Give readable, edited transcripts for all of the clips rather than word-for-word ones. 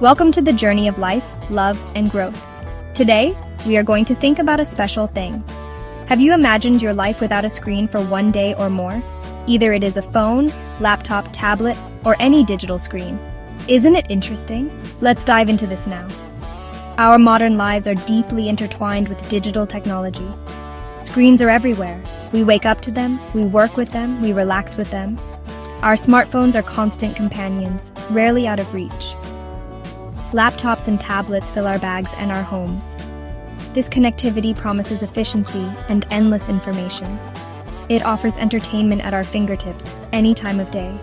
Welcome to the journey of life, love, and growth. Today, we are going to think about a special thing. Have you imagined your life without a screen for one day or more? Either it is a phone, laptop, tablet, or any digital screen. Isn't it interesting? Let's dive into this now. Our modern lives are deeply intertwined with digital technology. Screens are everywhere. We wake up to them, we work with them, we relax with them. Our smartphones are constant companions, rarely out of reach. Laptops and tablets fill our bags and our homes. This connectivity promises efficiency and endless information. It offers entertainment at our fingertips, any time of day.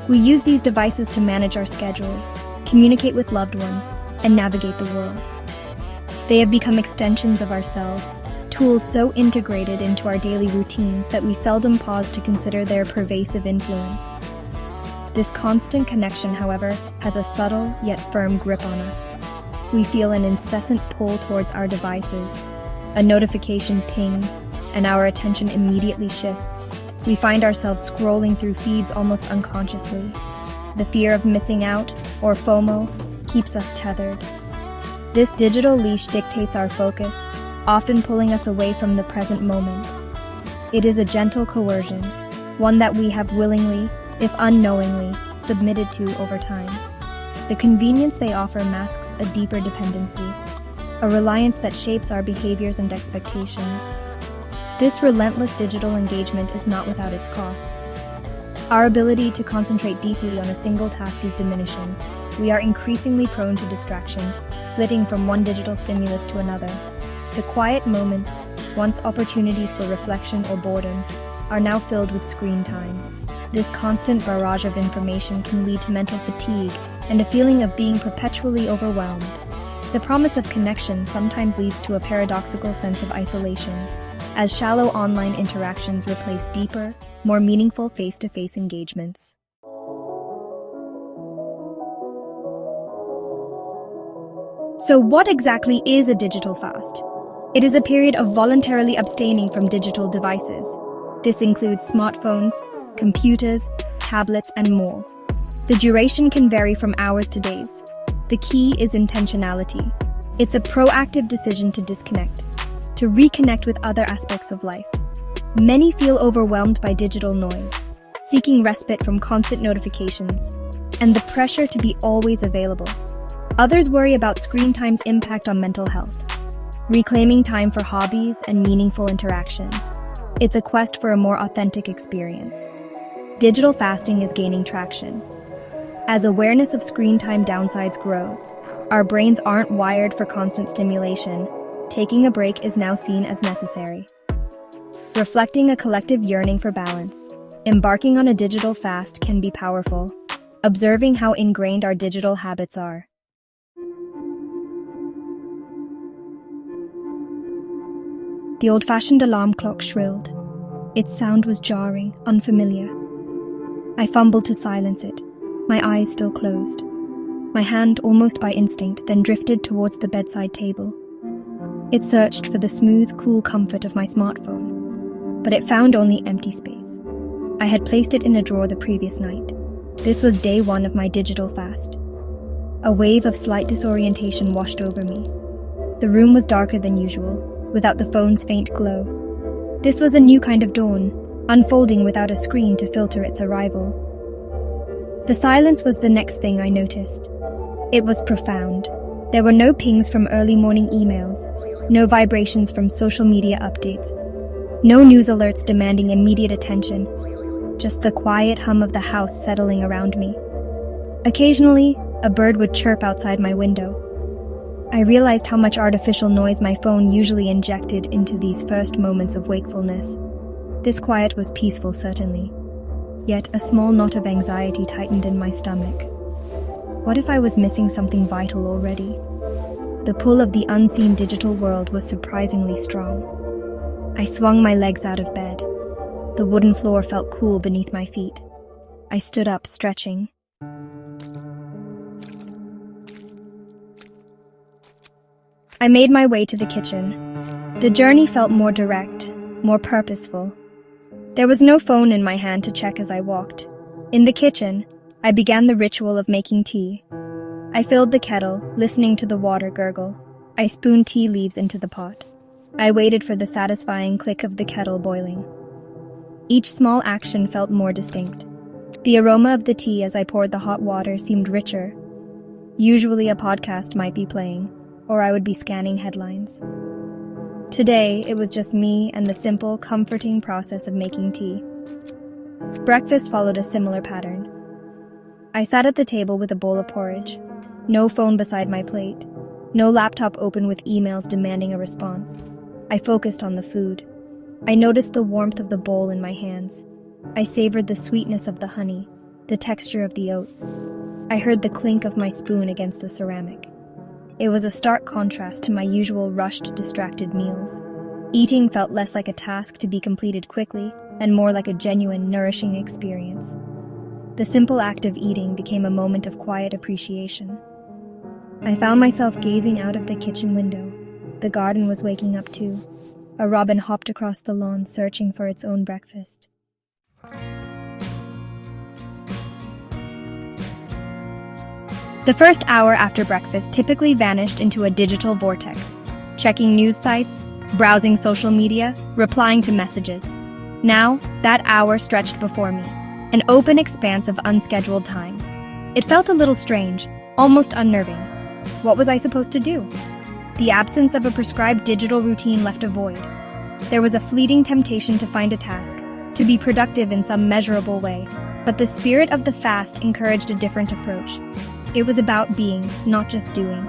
We use these devices to manage our schedules, communicate with loved ones, and navigate the world. They have become extensions of ourselves, tools so integrated into our daily routines that we seldom pause to consider their pervasive influence. This constant connection, however, has a subtle yet firm grip on us. We feel an incessant pull towards our devices. A notification pings, and our attention immediately shifts. We find ourselves scrolling through feeds almost unconsciously. The fear of missing out, or FOMO, keeps us tethered. This digital leash dictates our focus, often pulling us away from the present moment. It is a gentle coercion, one that we have willingly, if unknowingly, submitted to over time. The convenience they offer masks a deeper dependency, a reliance that shapes our behaviors and expectations. This relentless digital engagement is not without its costs. Our ability to concentrate deeply on a single task is diminishing. We are increasingly prone to distraction, flitting from one digital stimulus to another. The quiet moments, once opportunities for reflection or boredom, are now filled with screen time. This constant barrage of information can lead to mental fatigue and a feeling of being perpetually overwhelmed. The promise of connection sometimes leads to a paradoxical sense of isolation, as shallow online interactions replace deeper, more meaningful face-to-face engagements. So what exactly is a digital fast? It is a period of voluntarily abstaining from digital devices. This includes smartphones, computers, tablets, and more. The duration can vary from hours to days. The key is intentionality. It's a proactive decision to disconnect, to reconnect with other aspects of life. Many feel overwhelmed by digital noise, seeking respite from constant notifications, and the pressure to be always available. Others worry about screen time's impact on mental health, reclaiming time for hobbies and meaningful interactions. It's a quest for a more authentic experience. Digital fasting is gaining traction. As awareness of screen time downsides grows, our brains aren't wired for constant stimulation. Taking a break is now seen as necessary. Reflecting a collective yearning for balance, embarking on a digital fast can be powerful, observing how ingrained our digital habits are. The old-fashioned alarm clock shrilled. Its sound was jarring, unfamiliar. I fumbled to silence it, my eyes still closed. My hand, almost by instinct, then drifted towards the bedside table. It searched for the smooth, cool comfort of my smartphone, but it found only empty space. I had placed it in a drawer the previous night. This was day one of my digital fast. A wave of slight disorientation washed over me. The room was darker than usual, without the phone's faint glow. This was a new kind of dawn, unfolding without a screen to filter its arrival. The silence was the next thing I noticed. It was profound. There were no pings from early morning emails, no vibrations from social media updates, no news alerts demanding immediate attention, just the quiet hum of the house settling around me. Occasionally, a bird would chirp outside my window. I realized how much artificial noise my phone usually injected into these first moments of wakefulness. This quiet was peaceful, certainly. Yet a small knot of anxiety tightened in my stomach. What if I was missing something vital already? The pull of the unseen digital world was surprisingly strong. I swung my legs out of bed. The wooden floor felt cool beneath my feet. I stood up, stretching. I made my way to the kitchen. The journey felt more direct, more purposeful. There was no phone in my hand to check as I walked. In the kitchen, I began the ritual of making tea. I filled the kettle, listening to the water gurgle. I spooned tea leaves into the pot. I waited for the satisfying click of the kettle boiling. Each small action felt more distinct. The aroma of the tea as I poured the hot water seemed richer. Usually a podcast might be playing, or I would be scanning headlines. Today, it was just me and the simple, comforting process of making tea. Breakfast followed a similar pattern. I sat at the table with a bowl of porridge. No phone beside my plate. No laptop open with emails demanding a response. I focused on the food. I noticed the warmth of the bowl in my hands. I savored the sweetness of the honey, the texture of the oats. I heard the clink of my spoon against the ceramic. It was a stark contrast to my usual rushed, distracted meals. Eating felt less like a task to be completed quickly and more like a genuine, nourishing experience. The simple act of eating became a moment of quiet appreciation. I found myself gazing out of the kitchen window. The garden was waking up too. A robin hopped across the lawn, searching for its own breakfast. The first hour after breakfast typically vanished into a digital vortex, checking news sites, browsing social media, replying to messages. Now, that hour stretched before me, an open expanse of unscheduled time. It felt a little strange, almost unnerving. What was I supposed to do? The absence of a prescribed digital routine left a void. There was a fleeting temptation to find a task, to be productive in some measurable way, but the spirit of the fast encouraged a different approach. It was about being, not just doing.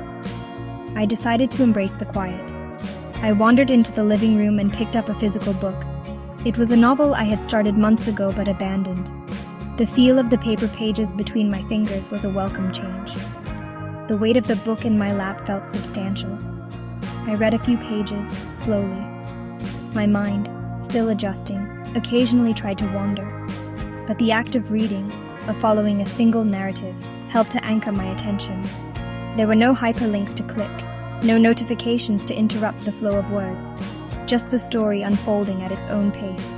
I decided to embrace the quiet. I wandered into the living room and picked up a physical book. It was a novel I had started months ago but abandoned. The feel of the paper pages between my fingers was a welcome change. The weight of the book in my lap felt substantial. I read a few pages, slowly. My mind, still adjusting, occasionally tried to wander. But the act of reading, of following a single narrative, helped to anchor my attention. There were no hyperlinks to click, no notifications to interrupt the flow of words, just the story unfolding at its own pace.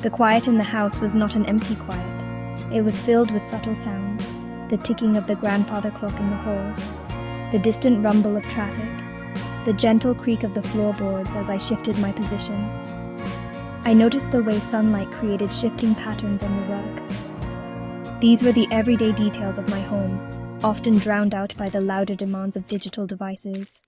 The quiet in the house was not an empty quiet. It was filled with subtle sounds, the ticking of the grandfather clock in the hall, the distant rumble of traffic, the gentle creak of the floorboards as I shifted my position. I noticed the way sunlight created shifting patterns on the rug. These were the everyday details of my home, often drowned out by the louder demands of digital devices.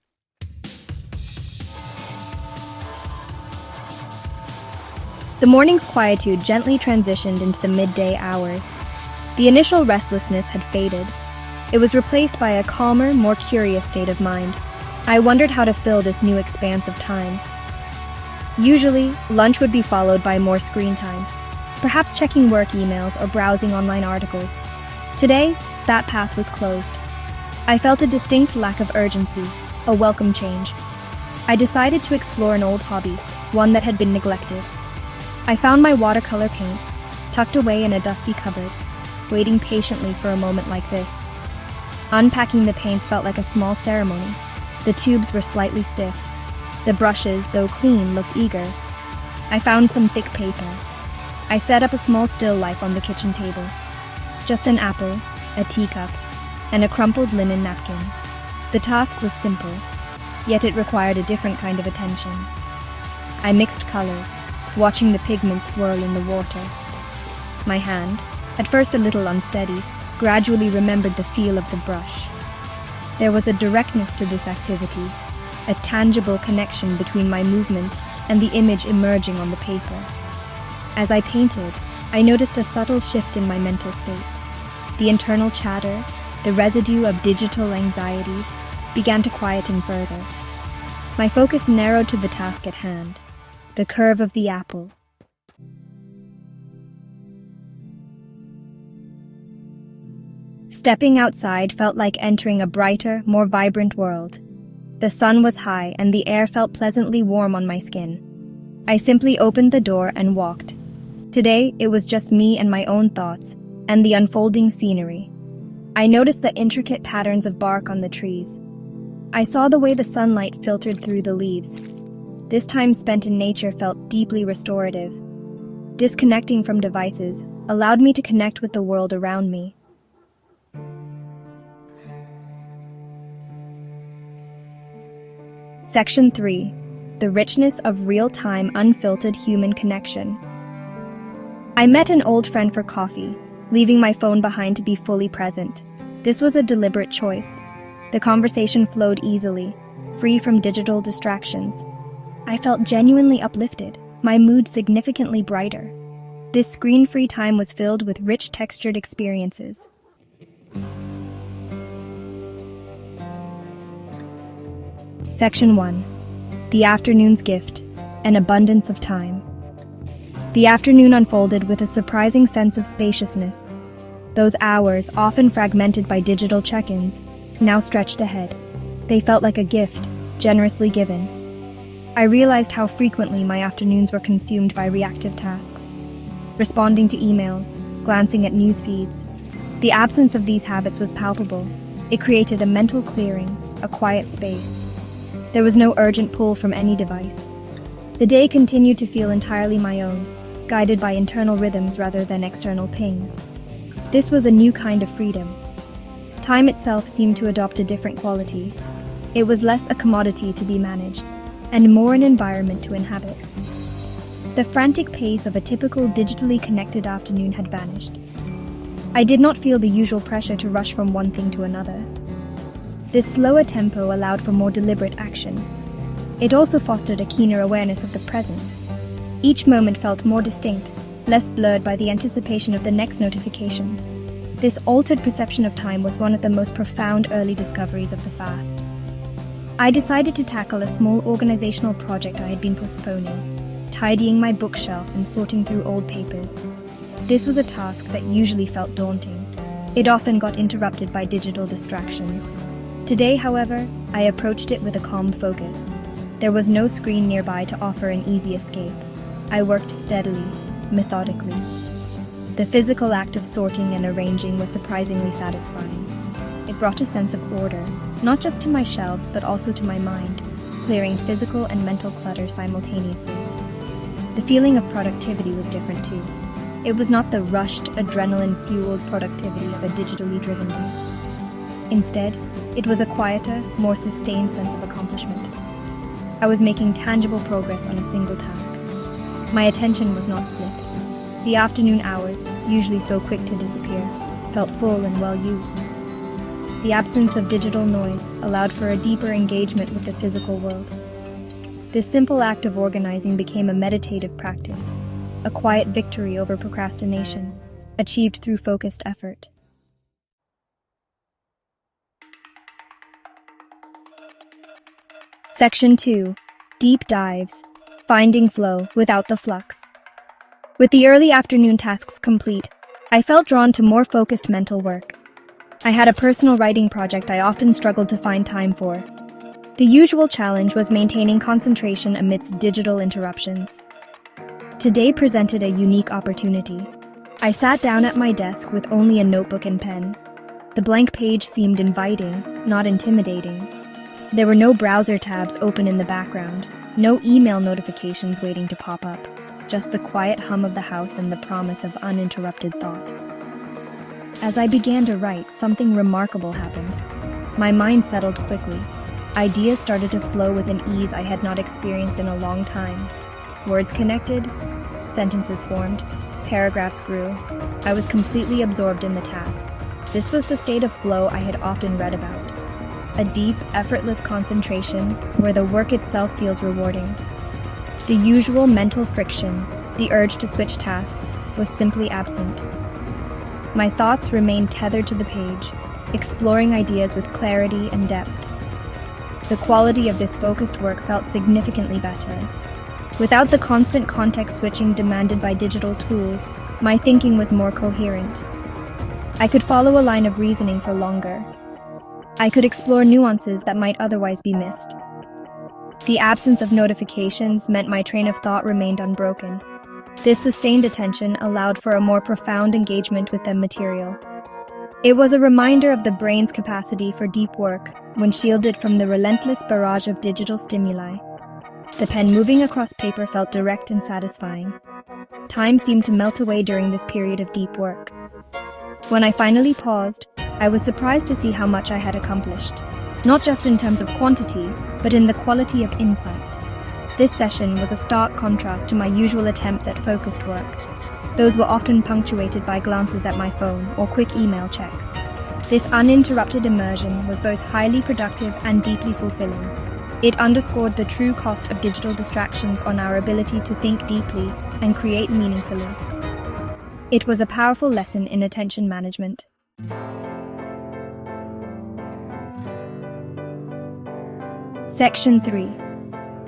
The morning's quietude gently transitioned into the midday hours. The initial restlessness had faded. It was replaced by a calmer, more curious state of mind. I wondered how to fill this new expanse of time. Usually, lunch would be followed by more screen time, perhaps checking work emails or browsing online articles. Today, that path was closed. I felt a distinct lack of urgency, a welcome change. I decided to explore an old hobby, one that had been neglected. I found my watercolor paints, tucked away in a dusty cupboard, waiting patiently for a moment like this. Unpacking the paints felt like a small ceremony. The tubes were slightly stiff. The brushes, though clean, looked eager. I found some thick paper. I set up a small still life on the kitchen table. Just an apple, a teacup, and a crumpled linen napkin. The task was simple, yet it required a different kind of attention. I mixed colors, watching the pigments swirl in the water. My hand, at first a little unsteady, gradually remembered the feel of the brush. There was a directness to this activity, a tangible connection between my movement and the image emerging on the paper. As I painted, I noticed a subtle shift in my mental state. The internal chatter, the residue of digital anxieties, began to quieten further. My focus narrowed to the task at hand, the curve of the apple. Stepping outside felt like entering a brighter, more vibrant world. The sun was high and the air felt pleasantly warm on my skin. I simply opened the door and walked. Today, it was just me and my own thoughts, and the unfolding scenery. I noticed the intricate patterns of bark on the trees. I saw the way the sunlight filtered through the leaves. This time spent in nature felt deeply restorative. Disconnecting from devices allowed me to connect with the world around me. Section 3. The richness of real-time, unfiltered human connection. I met an old friend for coffee, leaving my phone behind to be fully present. This was a deliberate choice. The conversation flowed easily, free from digital distractions. I felt genuinely uplifted, my mood significantly brighter. This screen-free time was filled with rich textured experiences. Section 1. The afternoon's gift, an abundance of time. The afternoon unfolded with a surprising sense of spaciousness. Those hours, often fragmented by digital check-ins, now stretched ahead. They felt like a gift, generously given. I realized how frequently my afternoons were consumed by reactive tasks. Responding to emails, glancing at news feeds. The absence of these habits was palpable. It created a mental clearing, a quiet space. There was no urgent pull from any device. The day continued to feel entirely my own, guided by internal rhythms rather than external pings. This was a new kind of freedom. Time itself seemed to adopt a different quality. It was less a commodity to be managed, and more an environment to inhabit. The frantic pace of a typical digitally connected afternoon had vanished. I did not feel the usual pressure to rush from one thing to another. This slower tempo allowed for more deliberate action. It also fostered a keener awareness of the present. Each moment felt more distinct, less blurred by the anticipation of the next notification. This altered perception of time was one of the most profound early discoveries of the fast. I decided to tackle a small organizational project I had been postponing, tidying my bookshelf and sorting through old papers. This was a task that usually felt daunting. It often got interrupted by digital distractions. Today, however, I approached it with a calm focus. There was no screen nearby to offer an easy escape. I worked steadily, methodically. The physical act of sorting and arranging was surprisingly satisfying. It brought a sense of order, not just to my shelves but also to my mind, clearing physical and mental clutter simultaneously. The feeling of productivity was different too. It was not the rushed, adrenaline-fueled productivity of a digitally driven day. Instead, it was a quieter, more sustained sense of accomplishment. I was making tangible progress on a single task. My attention was not split. The afternoon hours, usually so quick to disappear, felt full and well used. The absence of digital noise allowed for a deeper engagement with the physical world. This simple act of organizing became a meditative practice, a quiet victory over procrastination, achieved through focused effort. Section 2. Deep dives. Finding flow without the flux. With the early afternoon tasks complete, I felt drawn to more focused mental work. I had a personal writing project I often struggled to find time for. The usual challenge was maintaining concentration amidst digital interruptions. Today presented a unique opportunity. I sat down at my desk with only a notebook and pen. The blank page seemed inviting, not intimidating. There were no browser tabs open in the background, no email notifications waiting to pop up, just the quiet hum of the house and the promise of uninterrupted thought. As I began to write, something remarkable happened. My mind settled quickly. Ideas started to flow with an ease I had not experienced in a long time. Words connected, sentences formed, paragraphs grew. I was completely absorbed in the task. This was the state of flow I had often read about. A deep, effortless concentration where the work itself feels rewarding. The usual mental friction, the urge to switch tasks, was simply absent. My thoughts remained tethered to the page, exploring ideas with clarity and depth. The quality of this focused work felt significantly better. Without the constant context switching demanded by digital tools, my thinking was more coherent. I could follow a line of reasoning for longer. I could explore nuances that might otherwise be missed. The absence of notifications meant my train of thought remained unbroken. This sustained attention allowed for a more profound engagement with the material. It was a reminder of the brain's capacity for deep work when shielded from the relentless barrage of digital stimuli. The pen moving across paper felt direct and satisfying. Time seemed to melt away during this period of deep work. When I finally paused, I was surprised to see how much I had accomplished. not just in terms of quantity, but in the quality of insight. This session was a stark contrast to my usual attempts at focused work. Those were often punctuated by glances at my phone or quick email checks. This uninterrupted immersion was both highly productive and deeply fulfilling. It underscored the true cost of digital distractions on our ability to think deeply and create meaningfully. It was a powerful lesson in attention management. Section 3.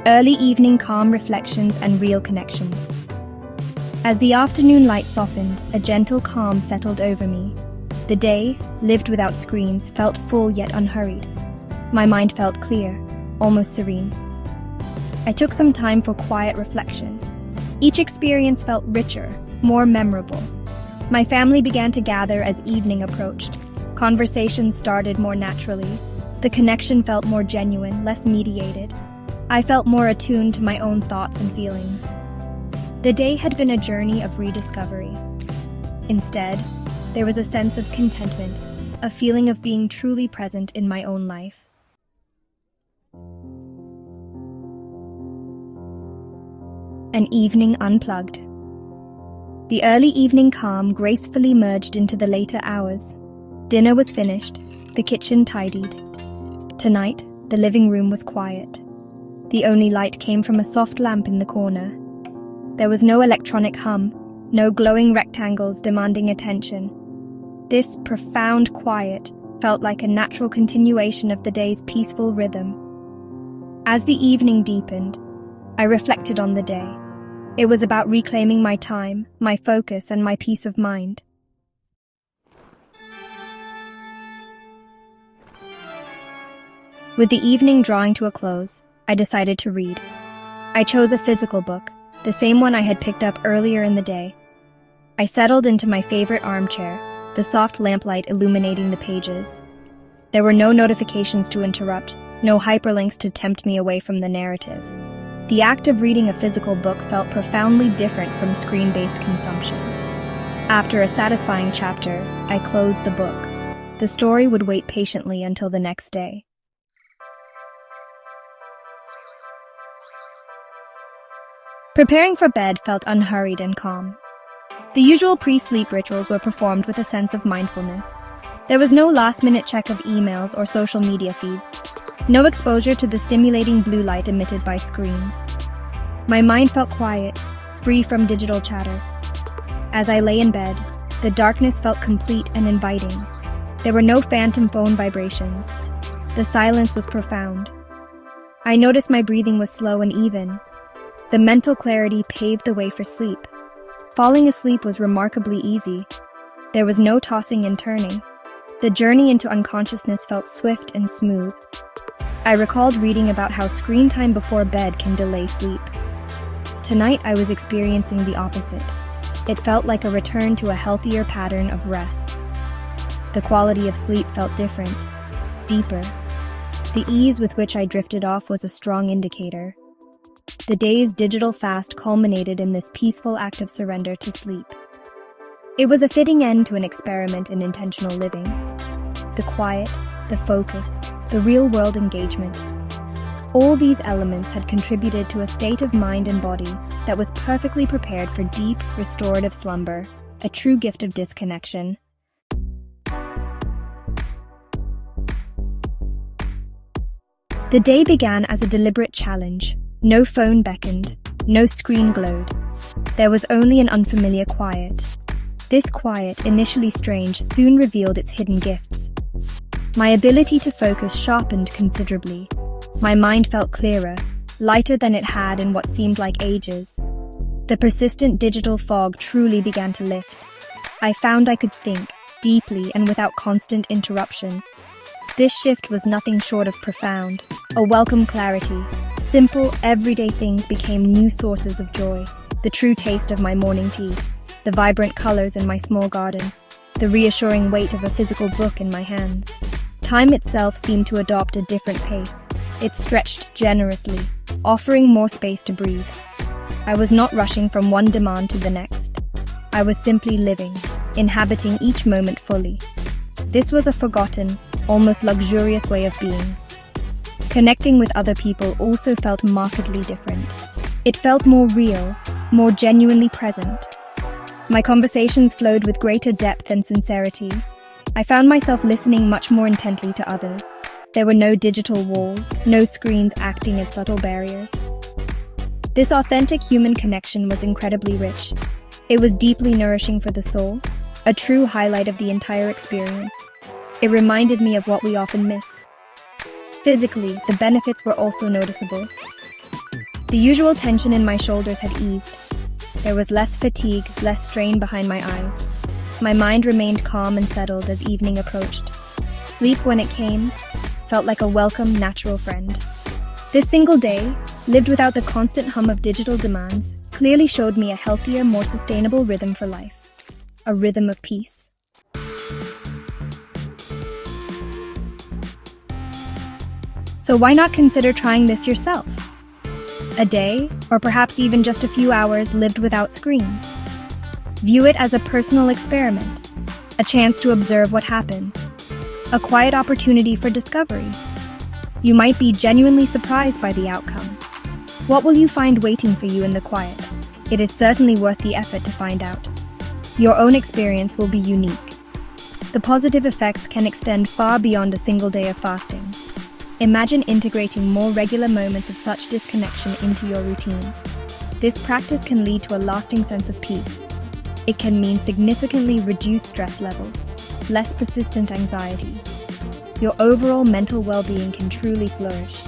Early evening calm reflections and real connections. As the afternoon light softened, a gentle calm settled over me. The day, lived without screens, felt full yet unhurried. My mind felt clear, almost serene. I took some time for quiet reflection. Each experience felt richer, more memorable. My family began to gather as evening approached. Conversations started more naturally. The connection felt more genuine, less mediated. I felt more attuned to my own thoughts and feelings. The day had been a journey of rediscovery. Instead, there was a sense of contentment, a feeling of being truly present in my own life. An evening unplugged. The early evening calm gracefully merged into the later hours. Dinner was finished, the kitchen tidied. Tonight, the living room was quiet. The only light came from a soft lamp in the corner. There was no electronic hum, no glowing rectangles demanding attention. This profound quiet felt like a natural continuation of the day's peaceful rhythm. As the evening deepened, I reflected on the day. It was about reclaiming my time, my focus, and my peace of mind. With the evening drawing to a close, I decided to read. I chose a physical book, the same one I had picked up earlier in the day. I settled into my favorite armchair, the soft lamplight illuminating the pages. There were no notifications to interrupt, no hyperlinks to tempt me away from the narrative. The act of reading a physical book felt profoundly different from screen-based consumption. After a satisfying chapter, I closed the book. The story would wait patiently until the next day. Preparing for bed felt unhurried and calm. The usual pre-sleep rituals were performed with a sense of mindfulness. There was no last-minute check of emails or social media feeds. No exposure to the stimulating blue light emitted by screens. My mind felt quiet, free from digital chatter. As I lay in bed, the darkness felt complete and inviting. There were no phantom phone vibrations. The silence was profound. I noticed my breathing was slow and even. The mental clarity paved the way for sleep. Falling asleep was remarkably easy. There was no tossing and turning. The journey into unconsciousness felt swift and smooth. I recalled reading about how screen time before bed can delay sleep. Tonight, I was experiencing the opposite. It felt like a return to a healthier pattern of rest. The quality of sleep felt different, deeper. The ease with which I drifted off was a strong indicator. The day's digital fast culminated in this peaceful act of surrender to sleep. It was a fitting end to an experiment in intentional living. The quiet, the focus, the real-world engagement. All these elements had contributed to a state of mind and body that was perfectly prepared for deep, restorative slumber, a true gift of disconnection. The day began as a deliberate challenge. No phone beckoned, no screen glowed. There was only an unfamiliar quiet. This quiet, initially strange, soon revealed its hidden gifts. My ability to focus sharpened considerably. My mind felt clearer, lighter than it had in what seemed like ages. The persistent digital fog truly began to lift. I found I could think, deeply and without constant interruption. This shift was nothing short of profound, a welcome clarity. Simple, everyday things became new sources of joy. The true taste of my morning tea, the vibrant colors in my small garden, the reassuring weight of a physical book in my hands. Time itself seemed to adopt a different pace. It stretched generously, offering more space to breathe. I was not rushing from one demand to the next. I was simply living, inhabiting each moment fully. This was a forgotten, almost luxurious way of being. Connecting with other people also felt markedly different. It felt more real, more genuinely present. My conversations flowed with greater depth and sincerity. I found myself listening much more intently to others. There were no digital walls, no screens acting as subtle barriers. This authentic human connection was incredibly rich. It was deeply nourishing for the soul, a true highlight of the entire experience. It reminded me of what we often miss. Physically, the benefits were also noticeable. The usual tension in my shoulders had eased. There was less fatigue, less strain behind my eyes. My mind remained calm and settled as evening approached. Sleep, when it came, felt like a welcome, natural friend. This single day, lived without the constant hum of digital demands, clearly showed me a healthier, more sustainable rhythm for life. A rhythm of peace. So why not consider trying this yourself? A day, or perhaps even just a few hours lived without screens. View it as a personal experiment, a chance to observe what happens, a quiet opportunity for discovery. You might be genuinely surprised by the outcome. What will you find waiting for you in the quiet? It is certainly worth the effort to find out. Your own experience will be unique. The positive effects can extend far beyond a single day of fasting. Imagine integrating more regular moments of such disconnection into your routine. This practice can lead to a lasting sense of peace. It can mean significantly reduced stress levels, less persistent anxiety. Your overall mental well-being can truly flourish.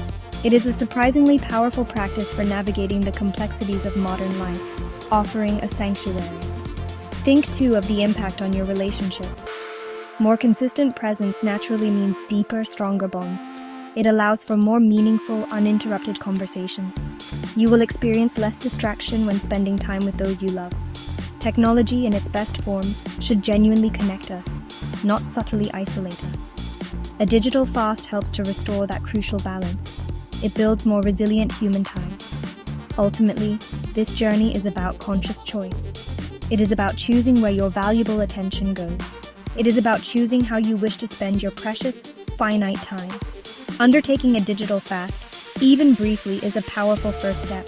It is a surprisingly powerful practice for navigating the complexities of modern life, offering a sanctuary. Think too of the impact on your relationships. More consistent presence naturally means deeper, stronger bonds. It allows for more meaningful, uninterrupted conversations. You will experience less distraction when spending time with those you love. Technology in its best form should genuinely connect us, not subtly isolate us. A digital fast helps to restore that crucial balance. It builds more resilient human ties. Ultimately, this journey is about conscious choice. It is about choosing where your valuable attention goes. It is about choosing how you wish to spend your precious, finite time. Undertaking a digital fast, even briefly, is a powerful first step.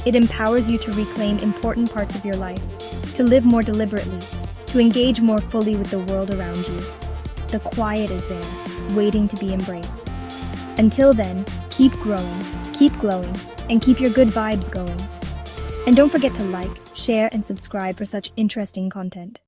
It empowers you to reclaim important parts of your life, to live more deliberately, to engage more fully with the world around you. The quiet is there, waiting to be embraced. Until then, keep growing, keep glowing, and keep your good vibes going. And don't forget to like, share, and subscribe for such interesting content.